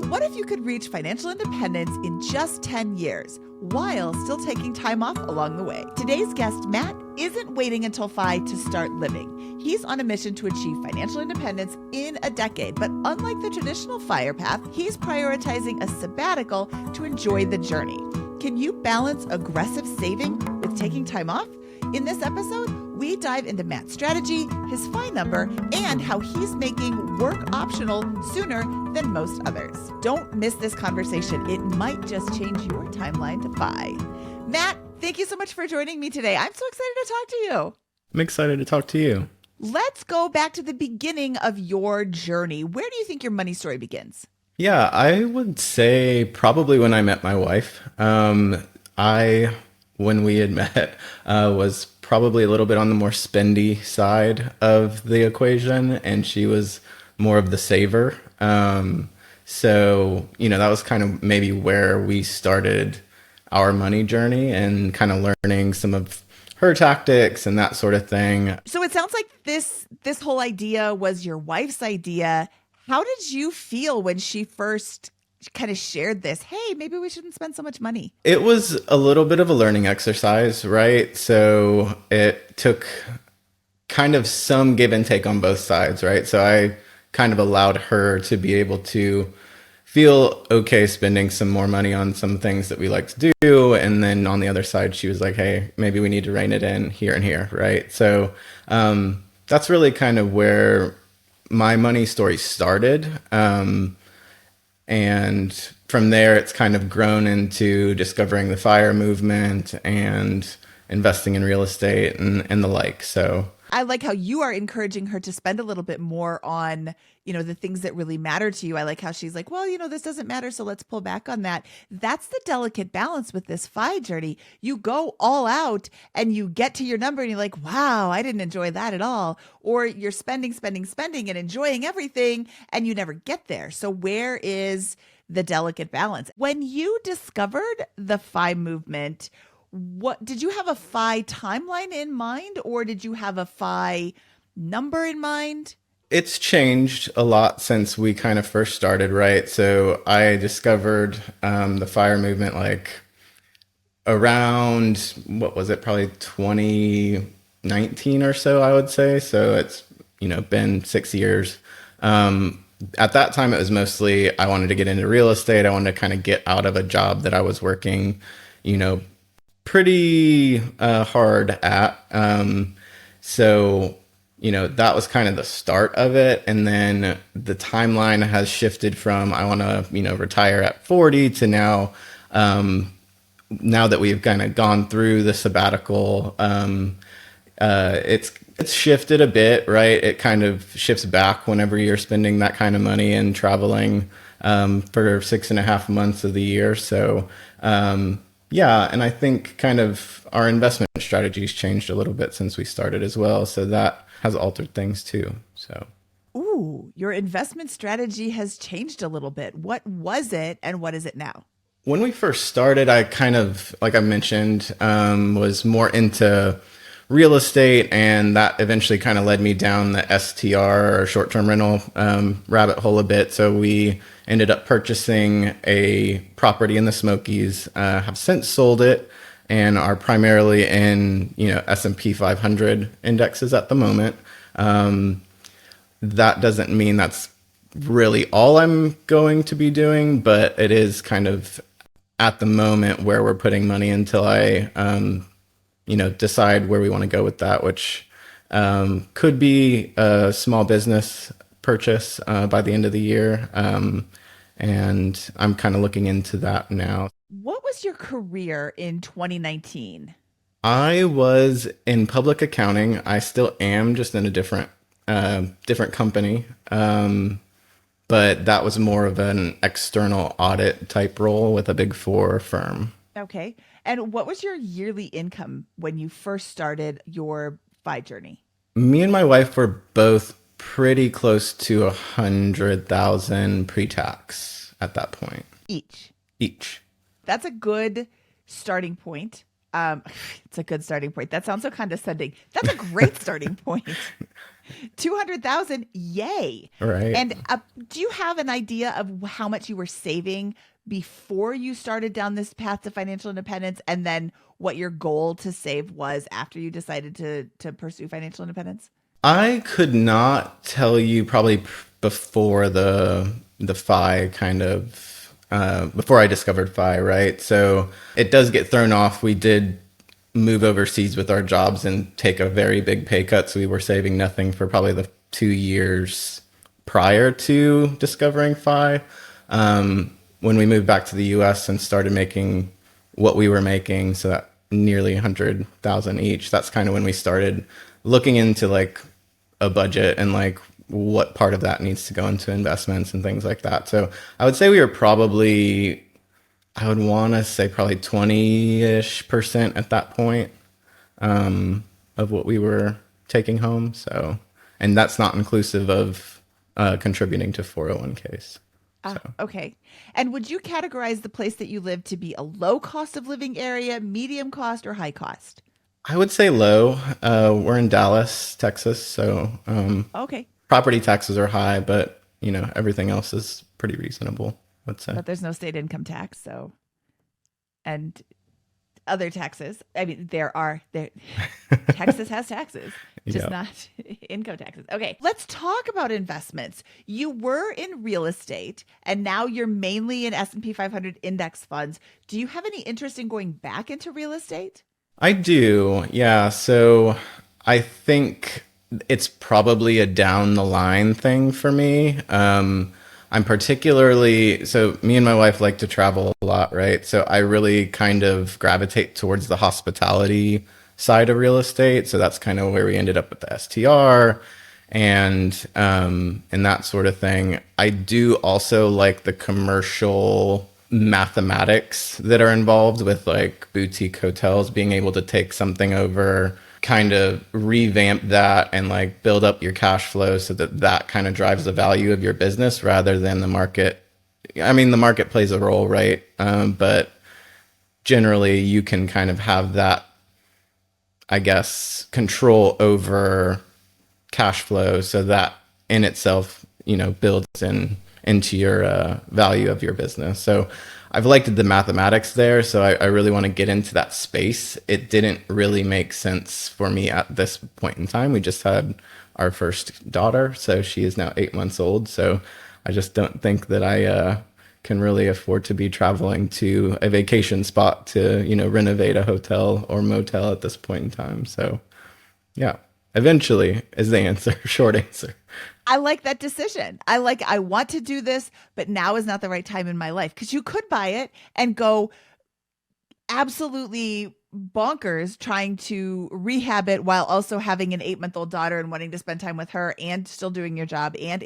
What if you could reach financial independence in just 10 years while still taking time off along the way? Today's guest, Matt, isn't waiting until FI to start living. He's on a mission to achieve financial independence in a decade, but unlike the traditional FIRE path, he's prioritizing a sabbatical to enjoy the journey. Can you balance aggressive saving with taking time off? In this episode, we dive into Matt's strategy, his FI number, and how he's making work optional sooner than most others. Don't miss this conversation. It might just change your timeline to FI. Matt, thank you so much for joining me today. I'm so excited to talk to you. I'm excited to talk to you. Let's go back to the beginning of your journey. Where do you think your money story begins? Yeah, I would say probably when I met my wife. When we had met, was probably a little bit on the more spendy side of the equation, and she was more of the saver. So, that was kind of maybe where we started our money journey and kind of learning some of her tactics and that sort of thing. So it sounds like this whole idea was your wife's idea. How did you feel when she first kind of shared this? Hey, maybe we shouldn't spend so much money. It was a little bit of a learning exercise, right? So it took kind of some give and take on both sides, right? So I kind of allowed her to be able to feel okay spending some more money on some things that we like to do. And then on the other side, she was like, hey, maybe we need to rein it in here and here, right? So that's really kind of where my money story started. And from there, it's kind of grown into discovering the FIRE movement and investing in real estate and the like. So I like how you are encouraging her to spend a little bit more on, the things that really matter to you. I like how she's like, well, this doesn't matter, so let's pull back on that. That's the delicate balance with this FI journey. You go all out and you get to your number and you're like, wow, I didn't enjoy that at all. Or you're spending and enjoying everything and you never get there. So where is the delicate balance? When you discovered the FI movement, what did you have a FI timeline in mind, or did you have a FI number in mind? It's changed a lot since we kind of first started, right? So I discovered the FIRE movement like around, what was it, probably 2019 or so, I would say. So it's, been 6 years. At that time, it was mostly I wanted to get into real estate. I wanted to kind of get out of a job that I was working, pretty hard at. So, that was kind of the start of it. And then the timeline has shifted from I want to, retire at 40 to now that we've kind of gone through the sabbatical, it's shifted a bit, right? It kind of shifts back whenever you're spending that kind of money and traveling for 6.5 months of the year. So, yeah, and I think kind of our investment strategies changed a little bit since we started as well. So that has altered things too. So, ooh, your investment strategy has changed a little bit. What was it and what is it now? When we first started, I kind of, like I mentioned, was more into real estate, and that eventually kind of led me down the STR or short-term rental rabbit hole a bit. So we ended up purchasing a property in the Smokies, have since sold it, and are primarily in S&P 500 indexes at the moment. That doesn't mean that's really all I'm going to be doing, but it is kind of at the moment where we're putting money until I decide where we want to go with that, which could be a small business purchase by the end of the year. And I'm kind of looking into that now. What was your career in 2019? I was in public accounting. I still am, just in a different company. But that was more of an external audit type role with a Big Four firm. Okay. And what was your yearly income when you first started your FI journey? Me and my wife were both pretty close to 100,000 pre-tax at that point. Each. That's a good starting point. It's a good starting point. That sounds so condescending. That's a great starting point. 200,000, yay. Right. And do you have an idea of how much you were saving before you started down this path to financial independence, and then what your goal to save was after you decided to pursue financial independence? I could not tell you probably before the FI kind of before I discovered FI, right? So it does get thrown off. We did move overseas with our jobs and take a very big pay cut, so we were saving nothing for probably the 2 years prior to discovering FI. When we moved back to the US and started making what we were making, so that nearly 100,000 each, that's kind of when we started looking into like a budget and like what part of that needs to go into investments and things like that. So I would say we were probably, I would want to say probably 20-ish% at that point of what we were taking home. So, and that's not inclusive of contributing to 401ks. Okay. And would you categorize the place that you live to be a low cost of living area, medium cost, or high cost? I would say low. We're in Dallas, Texas, so Okay. property taxes are high, but you know everything else is pretty reasonable, I'd say. But there's no state income tax, so, and other taxes. I mean, there Texas has taxes, just Yeah. not income taxes. Okay, let's talk about investments. You were in real estate and now you're mainly in S&P 500 index funds. Do you have any interest in going back into real estate? I do, yeah. So I think it's probably a down the line thing for me. I'm particularly, so me and my wife like to travel a lot, right? So I really kind of gravitate towards the hospitality side of real estate. So that's kind of where we ended up with the STR and that sort of thing. I do also like the commercial mathematics that are involved with like boutique hotels, being able to take something over, kind of revamp that and like build up your cash flow so that that kind of drives the value of your business rather than the market. I mean, the market plays a role, right? But generally you can kind of have that, I guess, control over cash flow, so that in itself, you know, builds into your value of your business. So I've liked the mathematics there, so I really want to get into that space. It didn't really make sense for me at this point in time. We just had our first daughter, so she is now 8 months old. So I just don't think that I can really afford to be traveling to a vacation spot to, you know, renovate a hotel or motel at this point in time. So yeah, eventually is the answer, short answer. I like that decision. I want to do this, but now is not the right time in my life, because you could buy it and go absolutely bonkers trying to rehab it while also having an 8-month-old daughter and wanting to spend time with her and still doing your job and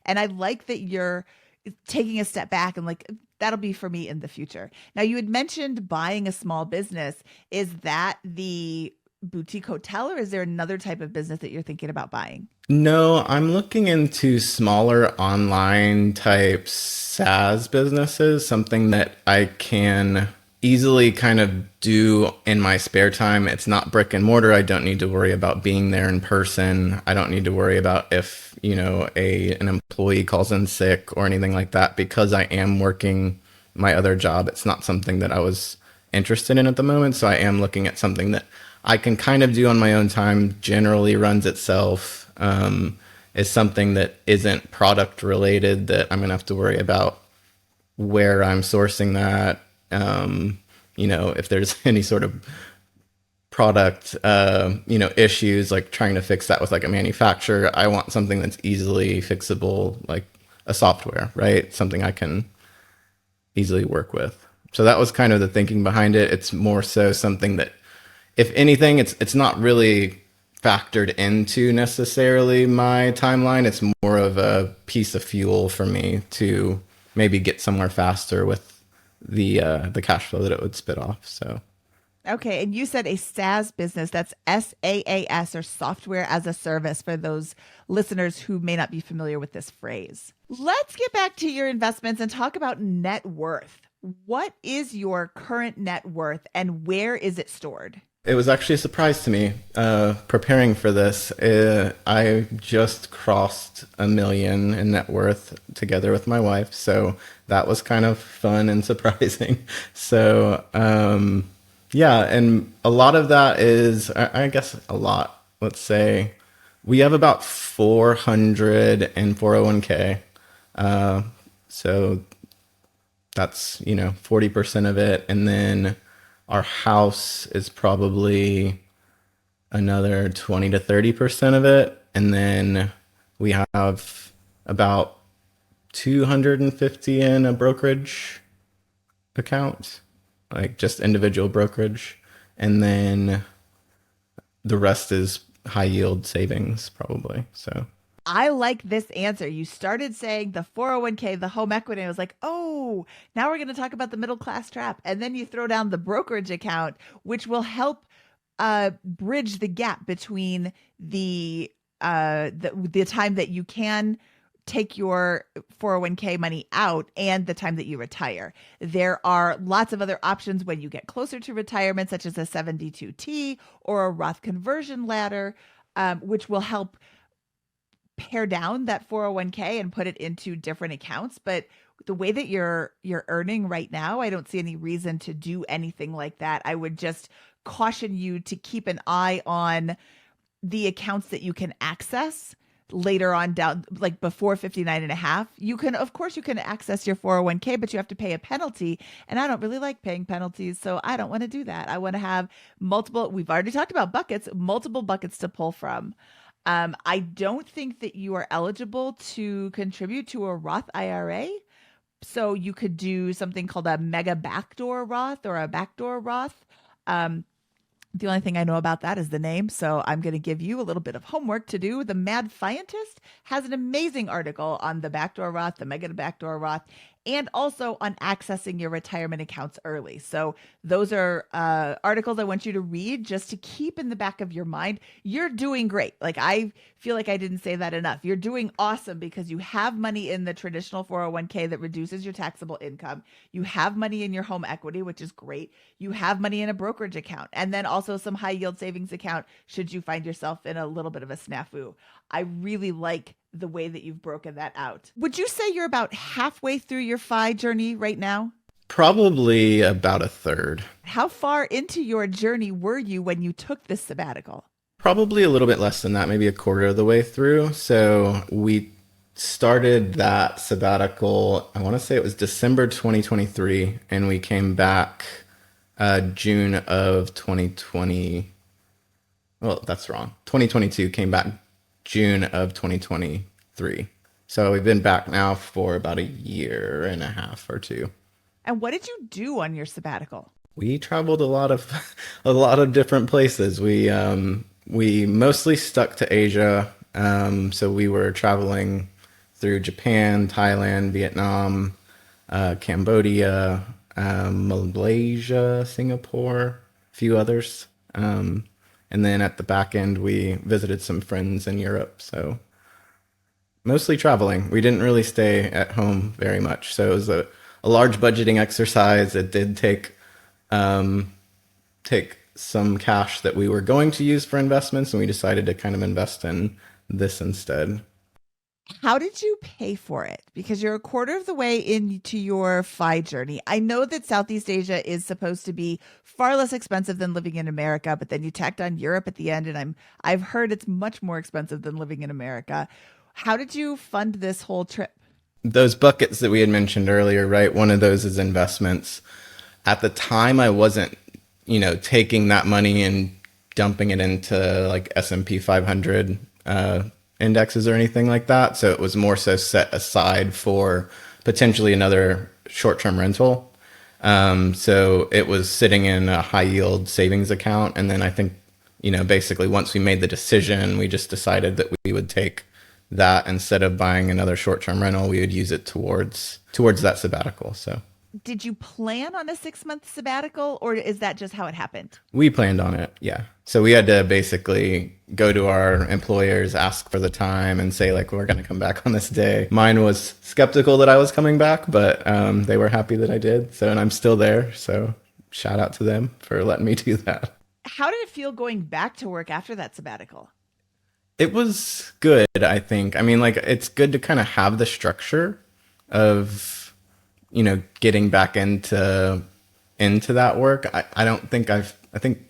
I like that you're taking a step back and like, that'll be for me in the future. Now, you had mentioned buying a small business. Is that the boutique hotel, or is there another type of business that you're thinking about buying? No, I'm looking into smaller online type SaaS businesses, something that I can easily kind of do in my spare time. It's not brick and mortar. I don't need to worry about being there in person. I don't need to worry about if, you know, an employee calls in sick or anything like that, because I am working my other job. It's not something that I was interested in at the moment. So I am looking at something that I can kind of do on my own time, generally runs itself, is something that isn't product related, that I'm going to have to worry about where I'm sourcing that. You know, if there's any sort of product, you know, issues, like trying to fix that with like a manufacturer, I want something that's easily fixable, like a software, right? Something I can easily work with. So that was kind of the thinking behind it. It's more so something that, if anything, it's not really factored into necessarily my timeline. It's more of a piece of fuel for me to maybe get somewhere faster with the cash flow that it would spit off. So Okay, and you said a SaaS business. That's SaaS, or software as a service, for those listeners who may not be familiar with this phrase. Let's get back to your investments and talk about net worth. What is your current net worth and where is it stored? It was actually a surprise to me preparing for this. I just crossed 1 million in net worth together with my wife, so that was kind of fun and surprising. So yeah, and a lot of that is, I guess, a lot. Let's say we have about 400 in 401k. So that's 40% of it, and then our house is probably another 20 to 30% of it, and then we have about 250 in a brokerage account, like just individual brokerage, and then the rest is high yield savings probably. So I like this answer. You started saying the 401k, the home equity. I was like, oh, now we're going to talk about the middle class trap. And then you throw down the brokerage account, which will help bridge the gap between the time that you can take your 401k money out and the time that you retire. There are lots of other options when you get closer to retirement, such as a 72T or a Roth conversion ladder, which will help pare down that 401k and put it into different accounts. But the way that you're earning right now, I don't see any reason to do anything like that. I would just caution you to keep an eye on the accounts that you can access later on down, like before 59 and a half. You can, of course, you can access your 401k, but you have to pay a penalty. And I don't really like paying penalties, so I don't want to do that. I want to have multiple, we've already talked about buckets, multiple buckets to pull from. I don't think that you are eligible to contribute to a Roth IRA. So you could do something called a mega backdoor Roth or a backdoor Roth. The only thing I know about that is the name. So I'm going to give you a little bit of homework to do. The Mad Scientist has an amazing article on the backdoor Roth, the mega backdoor Roth, and also on accessing your retirement accounts early. So those are articles I want you to read just to keep in the back of your mind. You're doing great. Like, I feel like I didn't say that enough. You're doing awesome because you have money in the traditional 401k that reduces your taxable income. You have money in your home equity, which is great. You have money in a brokerage account, and then also some high yield savings account should you find yourself in a little bit of a snafu. I really like the way that you've broken that out. Would you say you're about halfway through your FI journey right now? probably about a third. How far into your journey were you when you took this sabbatical? Probably a little bit less than that, maybe a quarter of the way through. So we started that sabbatical, I want to say it was December 2023, and we came back June of 2020. Well, that's wrong. 2022, came back June of 2023. So we've been back now for about a year and a half or two. And what did you do on your sabbatical? We traveled a lot of a lot of different places. We mostly stuck to Asia. So we were traveling through Japan, Thailand, Vietnam, Cambodia, Malaysia, Singapore, a few others. And then at the back end, we visited some friends in Europe. So mostly traveling. We didn't really stay at home very much. So it was a large budgeting exercise. It did take some cash that we were going to use for investments, and we decided to kind of invest in this instead. How did you pay for it? Because you're a quarter of the way into your FI journey. I know that Southeast Asia is supposed to be far less expensive than living in America, but then you tacked on Europe at the end, and I've heard it's much more expensive than living in America. How did you fund this whole trip? Those buckets that we had mentioned earlier, right? One of those is investments. At the time, I wasn't, taking that money and dumping it into like S&P 500 indexes or anything like that. So it was more so set aside for potentially another short-term rental. So it was sitting in a high yield savings account. And then I think, basically once we made the decision, we just decided that we would take that instead of buying another short-term rental, we would use it towards that sabbatical. So did you plan on a 6-month sabbatical, or is that just how it happened? we planned on it. Yeah. So we had to basically go to our employers, ask for the time and say like, we're going to come back on this day. Mine was skeptical that I was coming back, but they were happy that I did. So, and I'm still there. So shout out to them for letting me do that. How did it feel going back to work after that sabbatical? It was good, I think. I mean, like it's good to kind of have the structure of, getting back into that work. I don't think I think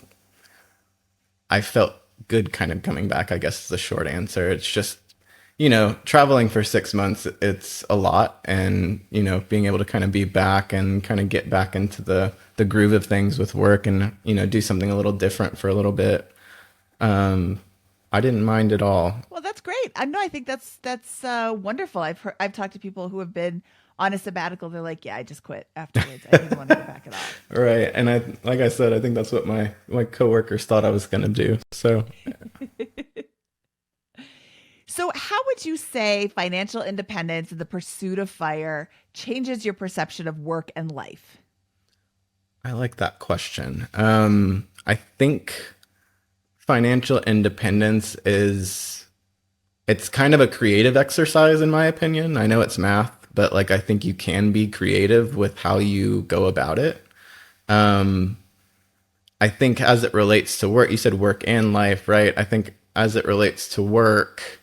I felt good kind of coming back, I guess is the short answer. It's just, traveling for 6 months, it's a lot. And, being able to kind of be back and kind of get back into the groove of things with work and, do something a little different for a little bit. I didn't mind at all. Well, that's great. I know. I think that's wonderful. I've talked to people who have been on a sabbatical. They're like, yeah, I just quit afterwards. I didn't want to go back at all. Right. And like I said, I think that's what my coworkers thought I was going to do. So So, how would you say financial independence and the pursuit of fire changes your perception of work and life? I like that question. I think financial independence it's kind of a creative exercise in my opinion. I know it's math, but like I think you can be creative with how you go about it. Um, I think as it relates to work, you said work and life, right? I think as it relates to work,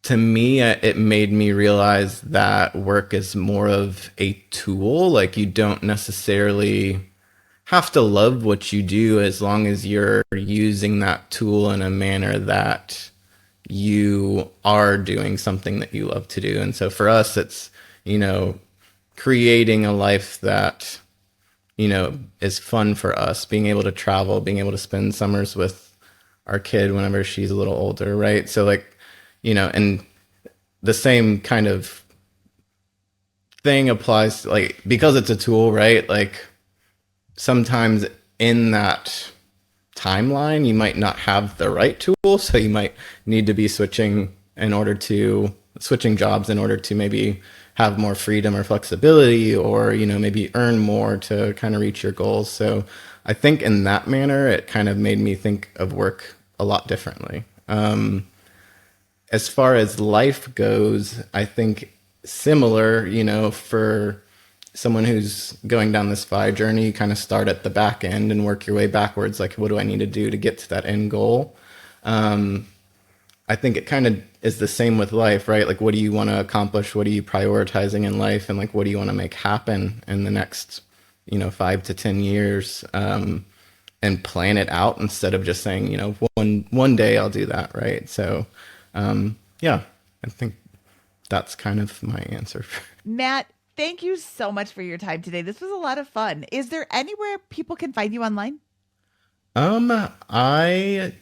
to me, it made me realize that work is more of a tool. Like you don't necessarily have to love what you do as long as you're using that tool in a manner that you are doing something that you love to do. And so for us, it's, you know, creating a life that, is fun for us, being able to travel, being able to spend summers with our kid whenever she's a little older, right? So like, and the same kind of thing applies to, like, because it's a tool, right? Like sometimes in that timeline, you might not have the right tool. So you might need to be switching jobs in order to maybe have more freedom or flexibility, or, maybe earn more to kind of reach your goals. So I think in that manner, it kind of made me think of work a lot differently. As far as life goes, I think similar, for someone who's going down this FI journey, you kind of start at the back end and work your way backwards. Like, what do I need to do to get to that end goal? I think it kind of is the same with life, right? Like, what do you want to accomplish? What are you prioritizing in life? And like, what do you want to make happen in the next, 5 to 10 years? And plan it out instead of just saying, one day I'll do that, right? So, yeah, I think that's kind of my answer. Matt, thank you so much for your time today. This was a lot of fun. Is there anywhere people can find you online? I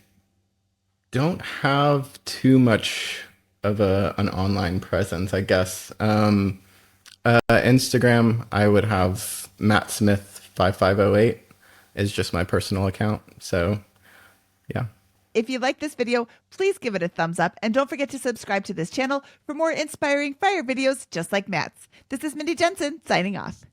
don't have too much of an online presence, I guess. Instagram, I would have Matt Smith 5508 is just my personal account. So, yeah. If you like this video, please give it a thumbs up and don't forget to subscribe to this channel for more inspiring fire videos just like Matt's. This is Mindy Jensen signing off.